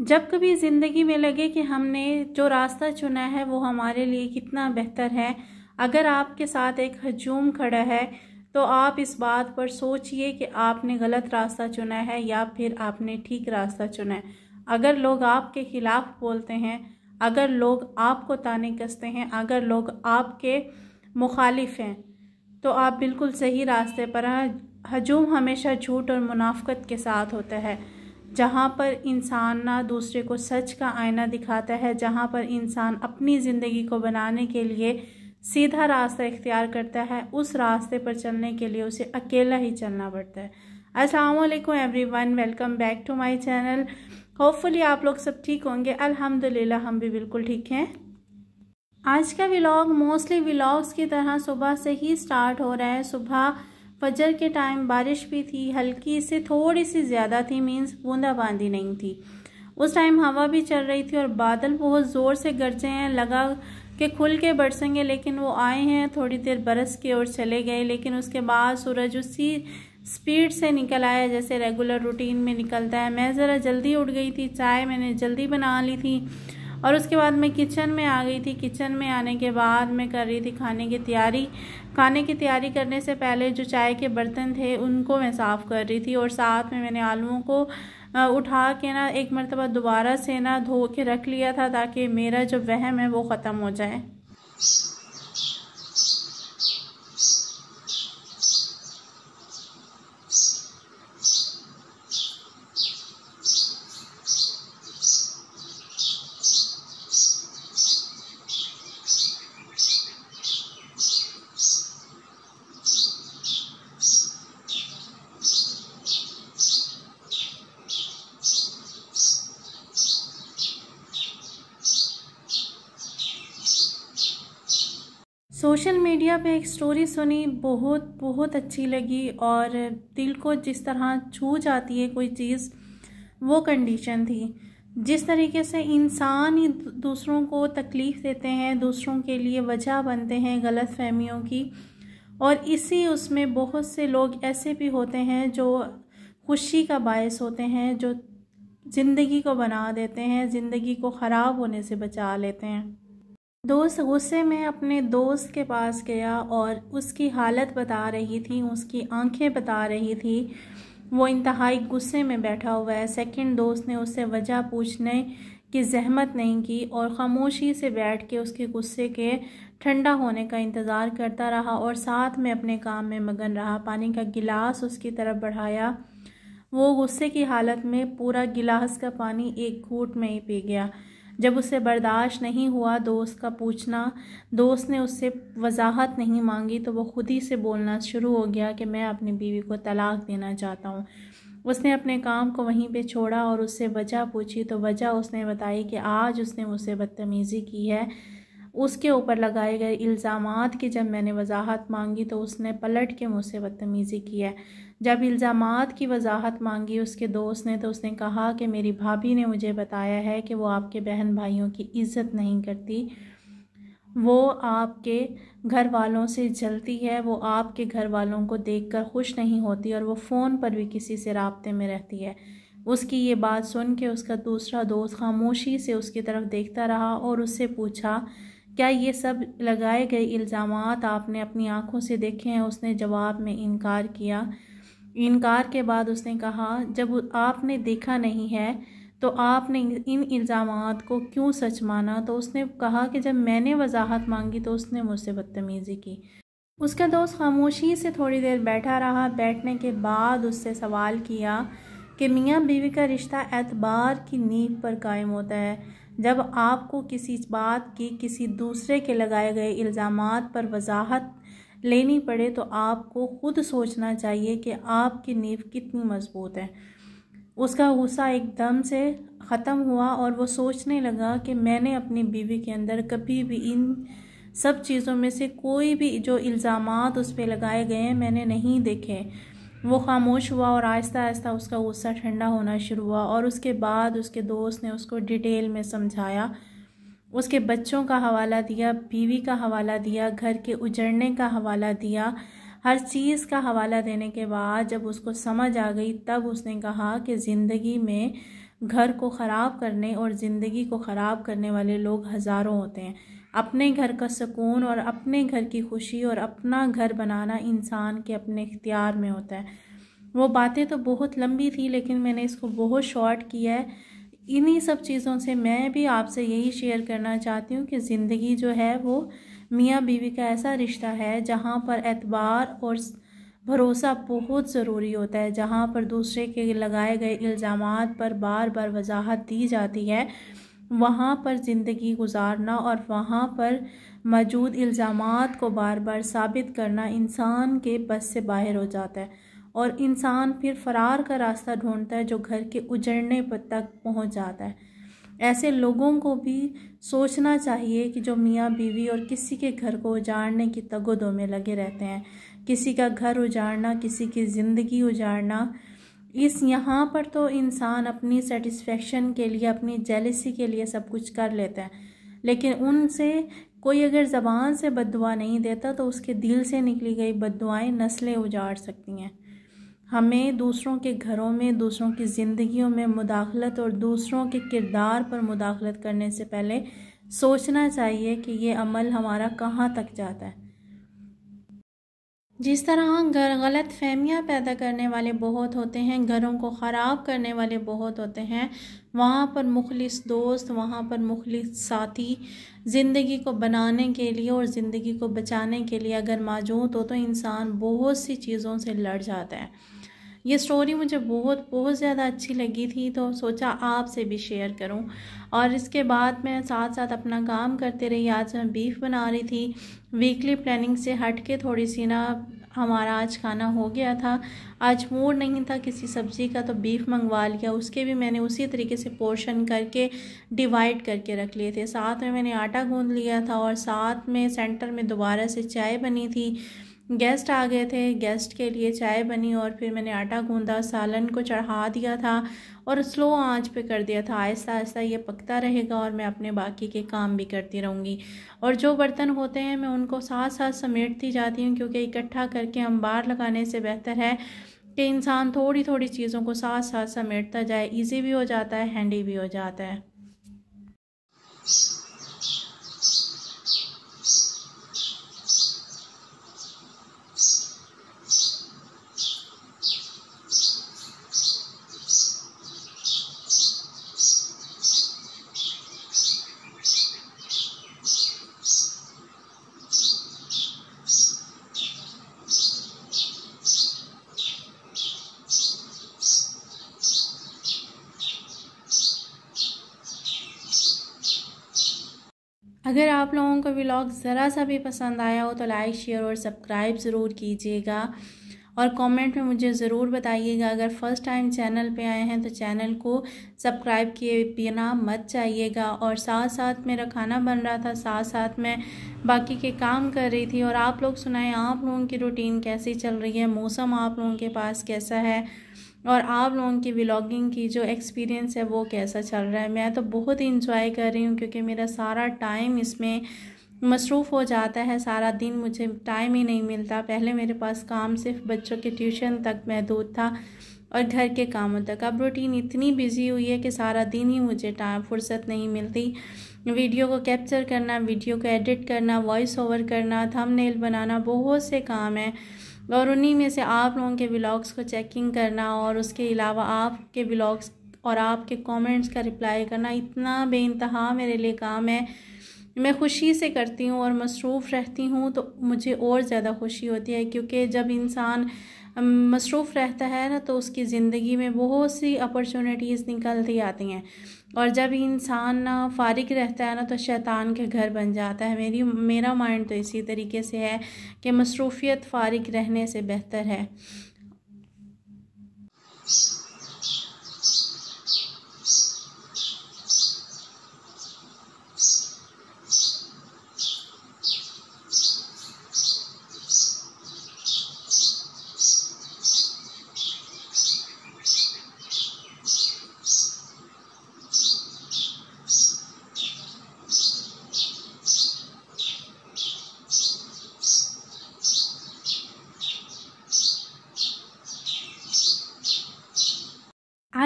जब कभी ज़िंदगी में लगे कि हमने जो रास्ता चुना है वो हमारे लिए कितना बेहतर है, अगर आपके साथ एक हजूम खड़ा है तो आप इस बात पर सोचिए कि आपने गलत रास्ता चुना है या फिर आपने ठीक रास्ता चुना है। अगर लोग आपके खिलाफ बोलते हैं, अगर लोग आपको ताने कसते हैं, अगर लोग आपके मुखालिफ हैं, तो आप बिल्कुल सही रास्ते पर हैं। हजूम हमेशा झूठ और मुनाफकत के साथ होता है। जहाँ पर इंसान ना दूसरे को सच का आईना दिखाता है, जहाँ पर इंसान अपनी ज़िंदगी को बनाने के लिए सीधा रास्ता इख्तियार करता है, उस रास्ते पर चलने के लिए उसे अकेला ही चलना पड़ता है। अस्सलाम वालेकुम everyone, welcome back to my channel. होपफुली आप लोग सब ठीक होंगे। अल्हम्दुलिल्लाह हम भी बिल्कुल ठीक हैं। आज का व्लॉग मोस्टली व्लॉग्स की तरह सुबह से ही स्टार्ट हो रहा है। सुबह फजर के टाइम बारिश भी थी, हल्की से थोड़ी सी ज़्यादा थी, मीन्स बूंदाबांदी नहीं थी। उस टाइम हवा भी चल रही थी और बादल बहुत ज़ोर से गरजे हैं, लगा कि खुल के बरसेंगे, लेकिन वो आए हैं, थोड़ी देर बरस के और चले गए। लेकिन उसके बाद सूरज उसी स्पीड से निकल आया जैसे रेगुलर रूटीन में निकलता है। मैं ज़रा जल्दी उठ गई थी, चाय मैंने जल्दी बना ली थी और उसके बाद मैं किचन में आ गई थी। किचन में आने के बाद मैं कर रही थी खाने की तैयारी। खाने की तैयारी करने से पहले जो चाय के बर्तन थे उनको मैं साफ़ कर रही थी और साथ में मैंने आलूओं को उठा के ना एक मरतबा दोबारा से ना धो के रख लिया था ताकि मेरा जो वहम है वो ख़त्म हो जाए। सोशल मीडिया पे एक स्टोरी सुनी, बहुत अच्छी लगी और दिल को जिस तरह छू जाती है कोई चीज़, वो कंडीशन थी। जिस तरीके से इंसान ही दूसरों को तकलीफ़ देते हैं, दूसरों के लिए वजह बनते हैं गलत फहमियों की, और इसी उसमें बहुत से लोग ऐसे भी होते हैं जो खुशी का बायस होते हैं, जो ज़िंदगी को बना देते हैं, ज़िंदगी को ख़राब होने से बचा लेते हैं। दोस्त गुस्से में अपने दोस्त के पास गया और उसकी हालत बता रही थी, उसकी आंखें बता रही थी, वो इंतहाई गुस्से में बैठा हुआ है। सेकंड दोस्त ने उससे वजह पूछने की जहमत नहीं की और ख़ामोशी से बैठ के उसके गुस्से के ठंडा होने का इंतज़ार करता रहा और साथ में अपने काम में मगन रहा। पानी का गिलास उसकी तरफ बढ़ाया, वो गुस्से की हालत में पूरा गिलास का पानी एक घूंट में ही पी गया। जब उसे बर्दाश्त नहीं हुआ दोस्त का पूछना, दोस्त ने उससे वजाहत नहीं मांगी, तो वो खुद ही से बोलना शुरू हो गया कि मैं अपनी बीवी को तलाक देना चाहता हूँ। उसने अपने काम को वहीं पे छोड़ा और उससे वजह पूछी, तो वजह उसने बताई कि आज उसने मुझसे बदतमीज़ी की है। उसके ऊपर लगाए गए इल्ज़ामात की जब मैंने वजाहत मांगी तो उसने पलट के मुझसे बदतमीज़ी की है। जब इल्ज़ामात की वजाहत मांगी उसके दोस्त ने, तो उसने कहा कि मेरी भाभी ने मुझे बताया है कि वो आपके बहन भाइयों की इज़्ज़त नहीं करती, वो आपके घर वालों से जलती है, वो आपके घर वालों को देखकर खुश नहीं होती और वो फ़ोन पर भी किसी से राब्ते में रहती है। उसकी ये बात सुन के उसका दूसरा दोस्त खामोशी से उसकी तरफ देखता रहा और उससे पूछा, क्या ये सब लगाए गए इल्ज़ामात आपने अपनी आँखों से देखे हैं? उसने जवाब में इनकार किया। इनकार के बाद उसने कहा, जब आपने देखा नहीं है तो आपने इन इल्ज़ामात को क्यों सच माना? तो उसने कहा कि जब मैंने वजाहत मांगी तो उसने मुझसे बदतमीज़ी की। उसका दोस्त खामोशी से थोड़ी देर बैठा रहा। बैठने के बाद उससे सवाल किया कि मियाँ बीवी का रिश्ता एतबार की नींव पर कायम होता है। जब आपको किसी बात की किसी दूसरे के लगाए गए इल्ज़ामात पर वजाहत लेनी पड़े तो आपको खुद सोचना चाहिए कि आपकी नींव कितनी मजबूत है। उसका गुस्सा एकदम से ख़त्म हुआ और वो सोचने लगा कि मैंने अपनी बीवी के अंदर कभी भी इन सब चीज़ों में से कोई भी जो इल्ज़ामात उस पर लगाए गए हैं मैंने नहीं देखे। वो खामोश हुआ और आहिस्ता आहिस्ता उसका गुस्सा ठंडा होना शुरू हुआ और उसके बाद उसके दोस्त ने उसको डिटेल में समझाया, उसके बच्चों का हवाला दिया, बीवी का हवाला दिया, घर के उजड़ने का हवाला दिया। हर चीज़ का हवाला देने के बाद जब उसको समझ आ गई तब उसने कहा कि ज़िंदगी में घर को ख़राब करने और ज़िंदगी को ख़राब करने वाले लोग हज़ारों होते हैं। अपने घर का सुकून और अपने घर की खुशी और अपना घर बनाना इंसान के अपने इख्तियार में होता है। वो बातें तो बहुत लंबी थी, लेकिन मैंने इसको बहुत शॉर्ट किया है। इन्हीं सब चीज़ों से मैं भी आपसे यही शेयर करना चाहती हूँ कि ज़िंदगी जो है वो मियाँ बीवी का ऐसा रिश्ता है जहाँ पर एतबार और भरोसा बहुत ज़रूरी होता है, जहाँ पर दूसरे के लगाए गए इल्ज़ामात पर बार बार वजाहत दी जाती है। वहाँ पर ज़िंदगी गुजारना और वहाँ पर मौजूद इल्ज़ामात को बार बार साबित करना इंसान के बस से बाहर हो जाता है और इंसान फिर फ़रार का रास्ता ढूंढता है जो घर के उजड़ने पर तक पहुँच जाता है। ऐसे लोगों को भी सोचना चाहिए कि जो मियाँ बीवी और किसी के घर को उजाड़ने की तगोदों में लगे रहते हैं, किसी का घर उजाड़ना, किसी की ज़िंदगी उजाड़ना, इस यहाँ पर तो इंसान अपनी सेटिस्फेक्शन के लिए, अपनी जेलसी के लिए सब कुछ कर लेता है, लेकिन उनसे कोई अगर ज़बान से बद्दुआ नहीं देता तो उसके दिल से निकली गई बद्दुआएं नस्लें उजाड़ सकती हैं। हमें दूसरों के घरों में, दूसरों की ज़िंदगियों में मुदाखलत और दूसरों के किरदार पर मुदाखलत करने से पहले सोचना चाहिए कि ये अमल हमारा कहाँ तक जाता है। जिस तरह गलत फहमियाँ पैदा करने वाले बहुत होते हैं, घरों को ख़राब करने वाले बहुत होते हैं, वहाँ पर मुखलिस दोस्त, वहाँ पर मुखलिस साथी ज़िंदगी को बनाने के लिए और ज़िंदगी को बचाने के लिए अगर मौजूद हो तो इंसान बहुत सी चीज़ों से लड़ जाता है। ये स्टोरी मुझे बहुत बहुत ज़्यादा अच्छी लगी थी तो सोचा आपसे भी शेयर करूं। और इसके बाद मैं साथ साथ अपना काम करते रही। आज मैं बीफ बना रही थी, वीकली प्लानिंग से हट के थोड़ी सी ना हमारा आज खाना हो गया था। आज मूड नहीं था किसी सब्ज़ी का तो बीफ मंगवा लिया। उसके भी मैंने उसी तरीके से पोर्शन करके डिवाइड करके रख लिए थे। साथ में मैंने आटा गूंद लिया था और साथ में सेंटर में दोबारा से चाय बनी थी। गेस्ट आ गए थे, गेस्ट के लिए चाय बनी और फिर मैंने आटा गूंदा, सालन को चढ़ा दिया था और स्लो आंच पे कर दिया था। आहिस्ता आहिस्ता ये पकता रहेगा और मैं अपने बाकी के काम भी करती रहूँगी। और जो बर्तन होते हैं मैं उनको साथ साथ समेटती जाती हूँ, क्योंकि इकट्ठा करके अंबार लगाने से बेहतर है कि इंसान थोड़ी थोड़ी चीज़ों को साथ साथ समेटता जाए। ईजी भी हो जाता है, हैंडी भी हो जाता है। अगर आप लोगों को व्लॉग ज़रा सा भी पसंद आया हो तो लाइक, शेयर और सब्सक्राइब ज़रूर कीजिएगा और कमेंट में मुझे ज़रूर बताइएगा। अगर फ़र्स्ट टाइम चैनल पे आए हैं तो चैनल को सब्सक्राइब किए बिना मत जाइएगा। और साथ साथ मेरा खाना बन रहा था, साथ साथ मैं बाकी के काम कर रही थी। और आप लोग सुनाएं, आप लोगों की रूटीन कैसी चल रही है, मौसम आप लोगों के पास कैसा है और आप लोगों की व्लॉगिंग की जो एक्सपीरियंस है वो कैसा चल रहा है। मैं तो बहुत ही इंजॉय कर रही हूँ क्योंकि मेरा सारा टाइम इसमें मसरूफ़ हो जाता है। सारा दिन मुझे टाइम ही नहीं मिलता। पहले मेरे पास काम सिर्फ बच्चों के ट्यूशन तक महदूद था और घर के कामों तक। अब रूटीन इतनी बिजी हुई है कि सारा दिन ही मुझे फुर्सत नहीं मिलती। वीडियो को कैप्चर करना, वीडियो को एडिट करना, वॉइस ओवर करना, थंबनेल बनाना, बहुत से काम हैं और उन्हीं में से आप लोगों के व्लॉग्स को चेकिंग करना और उसके अलावा आपके व्लॉग्स और आपके कमेंट्स का रिप्लाई करना इतना बेइंतहा मेरे लिए काम है। मैं खुशी से करती हूँ और मसरूफ़ रहती हूँ तो मुझे और ज़्यादा खुशी होती है, क्योंकि जब इंसान मसरूफ़ रहता है ना तो उसकी ज़िंदगी में बहुत सी अपॉर्चुनिटीज़ निकलती आती हैं और जब इंसान ना फारिग रहता है ना तो शैतान के घर बन जाता है। मेरा माइंड तो इसी तरीके से है कि मसरूफ़ियत फारिग रहने से बेहतर है।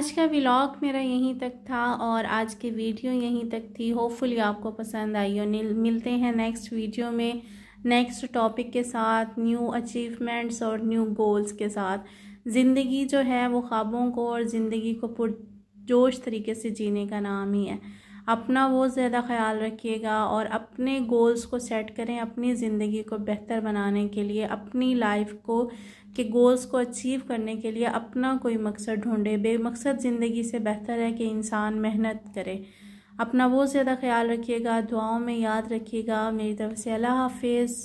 आज का व्लॉग मेरा यहीं तक था और आज की वीडियो यहीं तक थी। होपफुली आपको पसंद आई और मिलते हैं नेक्स्ट वीडियो में नेक्स्ट टॉपिक के साथ, न्यू अचीवमेंट्स और न्यू गोल्स के साथ। ज़िंदगी जो है वो ख्वाबों को और ज़िंदगी को पुरजोश तरीके से जीने का नाम ही है। अपना बहुत ज़्यादा ख्याल रखिएगा और अपने गोल्स को सेट करें। अपनी ज़िंदगी को बेहतर बनाने के लिए, अपनी लाइफ को के गोल्स को अचीव करने के लिए अपना कोई मकसद ढूंढे। बेमकसद ज़िंदगी से बेहतर है कि इंसान मेहनत करे। अपना बहुत ज़्यादा ख्याल रखिएगा, दुआओं में याद रखिएगा। मेरी तरफ से अल्लाह हाफिज़।